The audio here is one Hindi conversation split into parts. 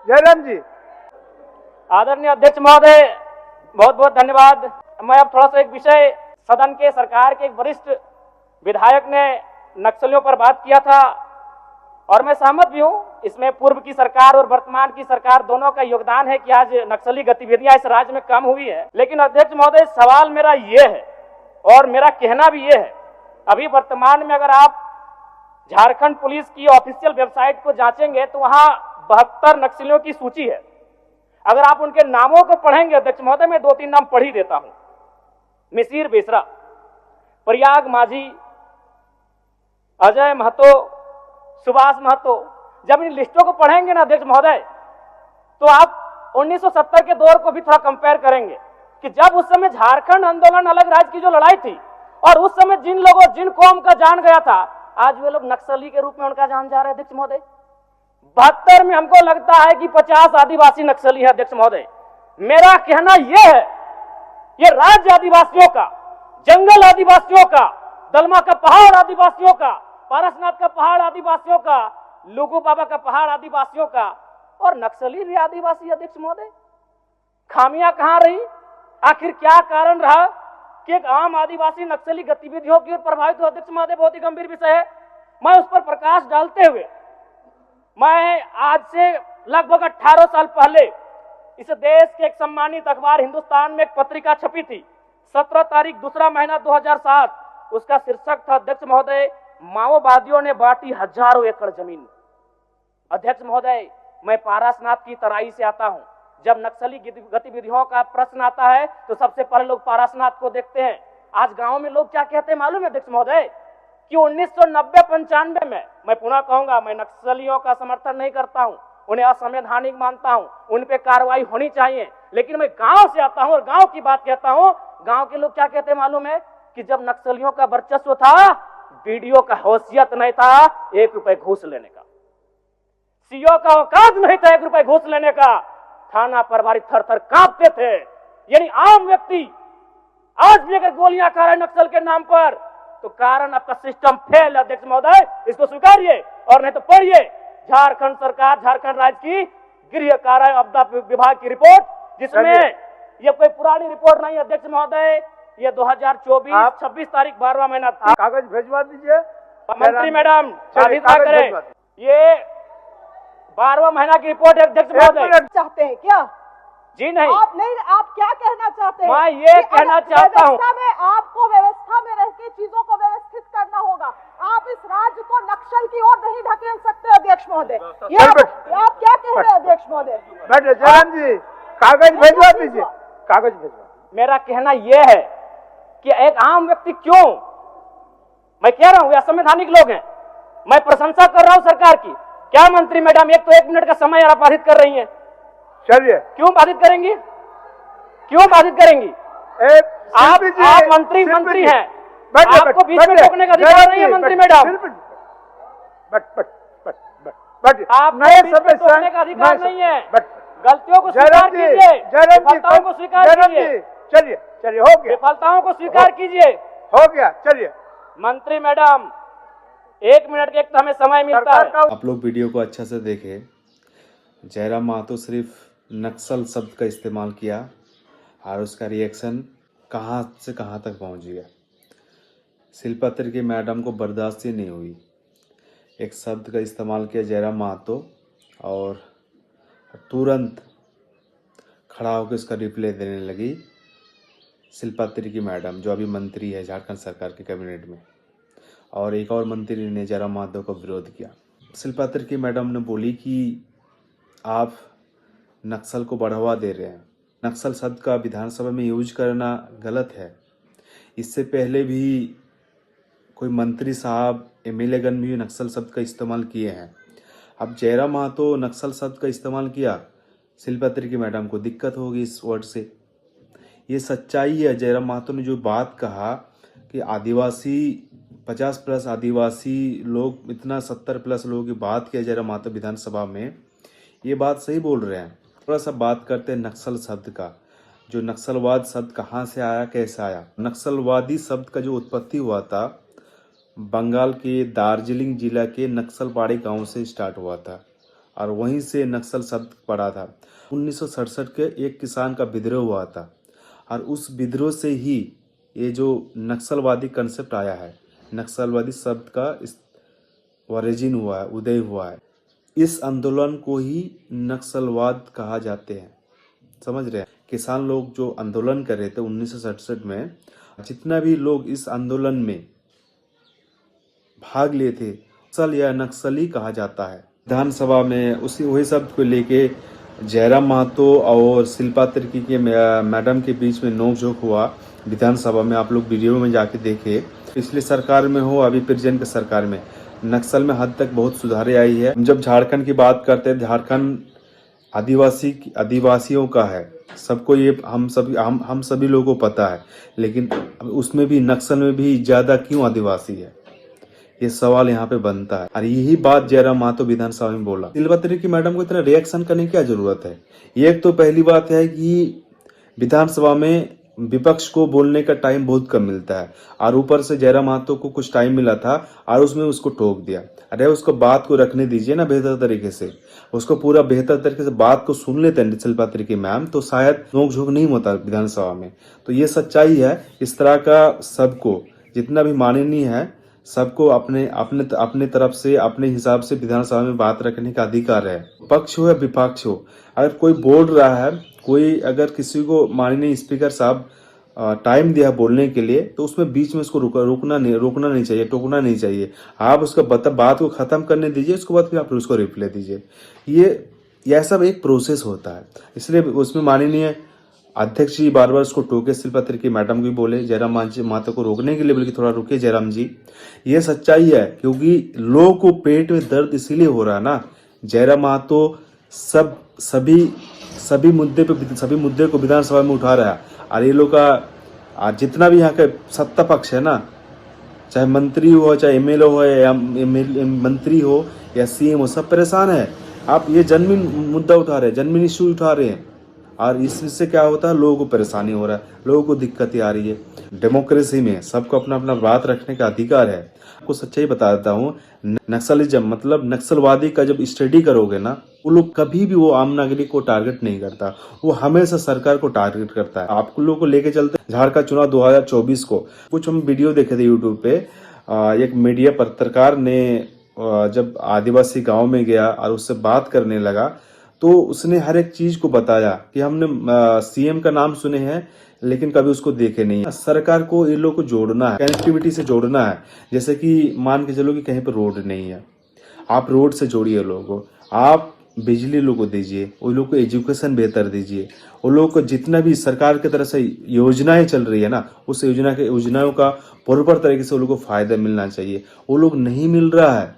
जयराम जी। आदरणीय अध्यक्ष महोदय, बहुत बहुत धन्यवाद। मैं अब थोड़ा सा एक विषय, सदन के सरकार के एक वरिष्ठ विधायक ने नक्सलियों पर बात किया था और मैं सहमत भी हूं। इसमें पूर्व की सरकार और वर्तमान की सरकार दोनों का योगदान है कि आज नक्सली गतिविधियां इस राज्य में कम हुई है। लेकिन अध्यक्ष महोदय, सवाल मेरा ये है और मेरा कहना भी ये है, अभी वर्तमान में अगर आप झारखंड पुलिस की ऑफिशियल वेबसाइट को जांचेंगे तो वहां 72 नक्सलियों की सूची है। अगर आप उनके नामों को पढ़ेंगे अध्यक्ष महोदय, मैं 2-3 नाम पढ़ ही देता हूं। मिसिर बेसरा, प्रयाग माझी, अजय महतो, सुभाष महतो। जब इन लिस्टों को पढ़ेंगे ना अध्यक्ष महोदय, तो आप 1970 के दौर को भी थोड़ा कंपेयर करेंगे कि जब उस समय झारखंड आंदोलन अलग राज्य की जो लड़ाई थी और उस समय जिन लोगों, जिन कौम का जान गया था, आज वे लोग नक्सली के रूप में उनका जान जा रहा है अध्यक्ष महोदय। 72 में हमको लगता है कि 50 आदिवासी नक्सली है अध्यक्ष महोदय। मेरा कहना यह है, ये राज्य आदिवासियों का, जंगल आदिवासियों का, दलमा का पहाड़ आदिवासियों का, पारसनाथ का पहाड़ आदिवासियों का, लुगू बाबा का पहाड़ आदिवासियों का और नक्सली भी आदिवासी अध्यक्ष महोदय। खामियां कहां रही? आखिर क्या कारण रहा कि एक आम आदिवासी नक्सली गतिविधियों की ओर प्रभावित हुआ अध्यक्ष महोदय? बहुत ही गंभीर विषय है। मैं उस पर प्रकाश डालते हुए, मैं आज से लगभग 18 साल पहले इस देश के एक सम्मानित अखबार हिंदुस्तान में एक पत्रिका छपी थी, 17 तारीख दूसरा महीना 2007। उसका शीर्षक था अध्यक्ष महोदय, माओवादियों ने बांटी हजारों एकड़ जमीन। अध्यक्ष महोदय, मैं पारसनाथ की तराई से आता हूं। जब नक्सली गतिविधियों का प्रश्न आता है तो सबसे पहले लोग पारसनाथ को देखते हैं। आज गांव में लोग क्या कहते हैं मालूम है अध्यक्ष महोदय? कि 1990-95 में, मैं पुनः कहूंगा, मैं नक्सलियों का समर्थन नहीं करता हूं, उन्हें असंवैधानिक मानता हूं, उन पे कार्रवाई होनी चाहिए, लेकिन मैं गांव से आता हूं और गांव की बात कहता हूं। गांव के लोग क्या कहते हैं मालूम है? कि जब नक्सलियों का वर्चस्व था, वीडियो का हैसियत नहीं था 1 रुपए घूस लेने का, सीओ का औकात नहीं था 1 रुपए घूस लेने का, थाना प्रभारी थर थर कांपते थे। यानी आम व्यक्ति आज भी अगर गोलियां खा रहे नक्सल के नाम पर, तो कारण आपका सिस्टम फेल है अध्यक्ष महोदय। इसको स्वीकारिए और नहीं तो पढ़िए झारखंड सरकार, झारखंड राज्य की गृह कार्य आपदा विभाग की रिपोर्ट, जिसमें यह कोई पुरानी रिपोर्ट नहीं अध्यक्ष महोदय, ये 2024-26 तारीख 12वां महीना था। कागज भेजवा दीजिए मंत्री मैडम, करें ये 12वां महीना की रिपोर्ट है अध्यक्ष महोदय। चाहते हैं क्या? जी नहीं। आप क्या कहना चाहते हैं? मैं ये कहना चाहता हूँ, आपको व्यवस्था में रह के चीजों को व्यवस्थित करना होगा। आप इस राज्य को नक्सल की ओर नहीं ढकेल सकते अध्यक्ष महोदय। ये आप क्या कह रहे हैं अध्यक्ष महोदय? बैठे जयराम जी, कागज भेजवा दीजिए, कागज भेजवा। मेरा कहना यह है कि एक आम व्यक्ति क्यों, मैं कह रहा हूं ये असंवैधानिक लोग हैं, मैं प्रशंसा कर रहा हूं सरकार की। क्या मंत्री मैडम, एक तो 1 मिनट का समय आप बाधित कर रही हैं। चलिए, क्यों बाधित करेंगी? क्यों बाधित करेंगी? आप मंत्री हैं, आपको बीच में रोकने का अधिकार नहीं है मंत्री मैडम। आप रोकने का अधिकार नहीं है। गलतियों को स्वीकार कीजिए, विफलताओं को स्वीकार कीजिए। चलिए हो गया, विफलताओं को स्वीकार कीजिए। हो गया, चलिए। मंत्री मैडम, 1 मिनट के एक तो हमें समय मिलता है। आप लोग वीडियो को अच्छा से देखें। जयराम महतो सिर्फ नक्सल शब्द का इस्तेमाल किया और उसका रिएक्शन कहाँ से कहाँ तक पहुँच गया। शिल्पा तिर्की मैडम को बर्दाश्त ही नहीं हुई। एक शब्द का इस्तेमाल किया जयराम महतो और तुरंत खड़ा होकर उसका रिप्लाई देने लगी शिल्पा तिर्की मैडम, जो अभी मंत्री है झारखंड सरकार के कैबिनेट में, और एक और मंत्री ने जयराम महतो को विरोध किया। शिल्पा तिर्की मैडम ने बोली कि आप नक्सल को बढ़ावा दे रहे हैं। नक्सल शब्द का विधानसभा में यूज करना गलत है। इससे पहले भी कोई मंत्री साहब, एमएलए गण भी नक्सल शब्द का इस्तेमाल किए हैं। अब जयराम महतो नक्सल शब्द का इस्तेमाल किया, शिल्पा तिर्की मैडम को दिक्कत होगी इस वर्ड से। ये सच्चाई है। जयराम महतो ने जो बात कहा कि आदिवासी 50+ आदिवासी लोग, इतना 70+ लोगों की बात किया जयराम महतो विधानसभा में, ये बात सही बोल रहे हैं। थोड़ा सा बात करते हैं नक्सल शब्द का। जो नक्सलवाद शब्द कहाँ से आया, कैसे आया? नक्सलवादी शब्द का जो उत्पत्ति हुआ था बंगाल के दार्जिलिंग जिला के नक्सलबाड़ी गांव से स्टार्ट हुआ था और वहीं से नक्सल शब्द पड़ा था। 1967 के एक किसान का विद्रोह हुआ था और उस विद्रोह से ही ये जो नक्सलवादी कंसेप्ट आया है, नक्सलवादी शब्द का ओरिजिन हुआ है, उदय हुआ है। इस आंदोलन को ही नक्सलवाद कहा जाते हैं, समझ रहे हैं। किसान लोग जो आंदोलन कर रहे थे 1967 में, जितना भी लोग इस आंदोलन में भाग लिए थे, नक्सल या नक्सली कहा जाता है। विधानसभा में वही शब्द को लेके जयराम महतो और शिल्पा तिर्की के मैडम के बीच में नोकझोंक हुआ विधानसभा में। आप लोग वीडियो में जाके देखे। पिछली सरकार में हो, अभी प्रेजेंट की सरकार में नक्सल में हद तक बहुत सुधारे आई है। जब झारखंड की बात करते हैं, झारखंड आदिवासियों का है, सबको ये हम सभी लोगों को पता है, लेकिन उसमें भी नक्सल में भी ज्यादा क्यों आदिवासी है, ये सवाल यहाँ पे बनता है। और यही बात जयराम महतो विधानसभा में बोला। शिल्पा तिर्की मैडम को इतना रिएक्शन करने की क्या जरूरत है? एक तो पहली बात है कि विधानसभा में विपक्ष को बोलने का टाइम बहुत कम मिलता है और ऊपर से जयराम महतो को कुछ टाइम मिला था और उसमें उसको टोक दिया। अरे उसको बात को रखने दीजिए ना बेहतर तरीके से, उसको पूरा बेहतर तरीके से बात को सुन लेते हैं शिल्पा तिर्की मैम, तो शायद नोकझोंक नहीं होता विधानसभा में। तो ये सच्चाई है। इस तरह का सबको, जितना भी माननीय है, सबको अपने तरफ से अपने हिसाब से विधानसभा में बात रखने का अधिकार है, पक्ष हो या विपक्ष हो। अगर कोई बोल रहा है, कोई अगर किसी को माननीय स्पीकर साहब टाइम दिया बोलने के लिए, तो उसमें बीच में उसको रोकना नहीं चाहिए, टोकना नहीं चाहिए। आप उसका बात को खत्म करने दीजिए, उसके बाद फिर आप उसको रिप्लाई दीजिए। ये सब एक प्रोसेस होता है। इसलिए उसमें माननीय अध्यक्ष जी बार बार उसको टोके, शिल्पा तिर्की मैडम भी बोले जयराम महतो को रोकने के लिए, बल्कि थोड़ा रुके जयराम जी। ये सच्चाई है, क्योंकि लोगों को पेट में दर्द इसीलिए हो रहा है ना। जयराम महतो सभी मुद्दे को विधानसभा में उठा रहा है और ये लोग का जितना भी यहाँ का सत्ता पक्ष है ना, चाहे मंत्री हो, चाहे एमएलए हो या मंत्री हो या सीएम हो, सब परेशान है। आप ये जन्मीन मुद्दा उठा रहे हैं, जन्मीन इश्यू उठा रहे हैं और इससे क्या होता है, लोगों को परेशानी हो रहा है, लोगों को दिक्कतें आ रही है। डेमोक्रेसी में सबको अपना अपना बात रखने का अधिकार है। आपको सच्चाई बता देता हूँ, नक्सलिज्म मतलब नक्सलवादी का जब स्टडी करोगे ना, वो लोग कभी भी वो आम नागरिक को टारगेट नहीं करता, वो हमेशा सरकार को टारगेट करता है। आप लोगों को लेके चलते झारखंड चुनाव 2024 को कुछ हम वीडियो देखे थे यूट्यूब पे। एक मीडिया पत्रकार ने जब आदिवासी गाँव में गया और उससे बात करने लगा, तो उसने हर एक चीज को बताया कि हमने सीएम का नाम सुने हैं लेकिन कभी उसको देखे नहीं। सरकार को ये लोग को जोड़ना है, कनेक्टिविटी से जोड़ना है। जैसे कि मान के चलो कि कहीं पर रोड नहीं है, आप रोड से जोड़िए लोगों को, आप बिजली लोगों को दीजिए, वो लोग को एजुकेशन बेहतर दीजिए, वो लोग को जितना भी सरकार की तरफ से योजनाएं चल रही है ना, उस योजनाओं का प्रॉपर तरीके से वो लोग को फायदा मिलना चाहिए। वो लोग नहीं मिल रहा है,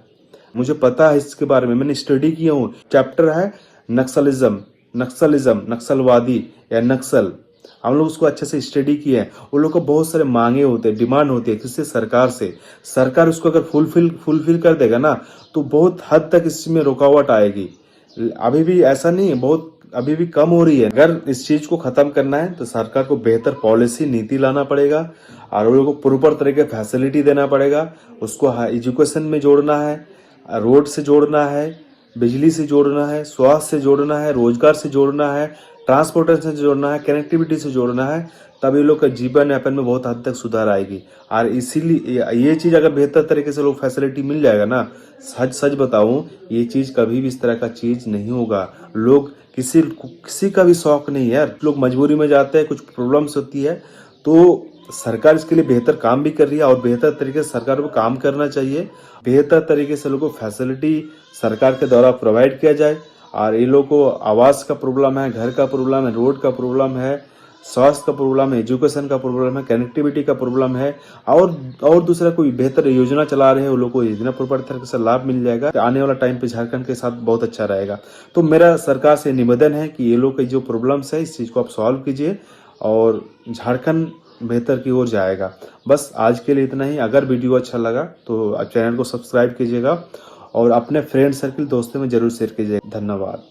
मुझे पता है इसके बारे में, मैंने स्टडी किया हूँ। चैप्टर है नक्सलिज्म, नक्सलवादी या नक्सल, हम लोग उसको अच्छे से स्टडी किए हैं। उन लोग को बहुत सारे मांगे होते हैं, डिमांड होती है किससे, सरकार से। सरकार उसको अगर फुलफिल कर देगा ना, तो बहुत हद तक इसमें रुकावट आएगी। अभी भी ऐसा नहीं है, बहुत अभी भी कम हो रही है। अगर इस चीज को खत्म करना है तो सरकार को बेहतर पॉलिसी नीति लाना पड़ेगा और उन लोगों को प्रॉपर तरीके फैसिलिटी देना पड़ेगा। उसको एजुकेशन में जोड़ना है, रोड से जोड़ना है, बिजली से जोड़ना है, स्वास्थ्य से जोड़ना है, रोजगार से जोड़ना है, ट्रांसपोर्टेशन से जोड़ना है, कनेक्टिविटी से जोड़ना है। तब ये लोग का जीवन यापन में बहुत हद तक सुधार आएगी। और इसीलिए ये चीज अगर बेहतर तरीके से लोग फैसिलिटी मिल जाएगा ना, सच बताऊं, ये चीज कभी भी इस तरह का चीज नहीं होगा। लोग किसी का भी शौक नहीं है यार, लोग मजबूरी में जाते हैं, कुछ प्रॉब्लम्स होती है, तो सरकार इसके लिए बेहतर काम भी कर रही है और बेहतर तरीके से सरकार को काम करना चाहिए। बेहतर तरीके से लोगों को फैसिलिटी सरकार के द्वारा प्रोवाइड किया जाए। और ये लोगों को आवास का प्रॉब्लम है, घर का प्रॉब्लम है, रोड का प्रॉब्लम है, स्वास्थ्य का प्रॉब्लम है, एजुकेशन का प्रॉब्लम है, कनेक्टिविटी का प्रॉब्लम है, और दूसरा कोई बेहतर योजना चला रहे हैं, वो लोग को योजना प्रॉपर तरीके से लाभ मिल जाएगा। आने वाला टाइम पे झारखंड के साथ बहुत अच्छा रहेगा। तो मेरा सरकार से निवेदन है कि ये लोग के जो प्रॉब्लम्स है, इस चीज को आप सॉल्व कीजिए और झारखंड बेहतर की ओर जाएगा। बस आज के लिए इतना ही। अगर वीडियो अच्छा लगा तो चैनल को सब्सक्राइब कीजिएगा और अपने फ्रेंड सर्किल, दोस्तों में जरूर शेयर कीजिएगा। धन्यवाद।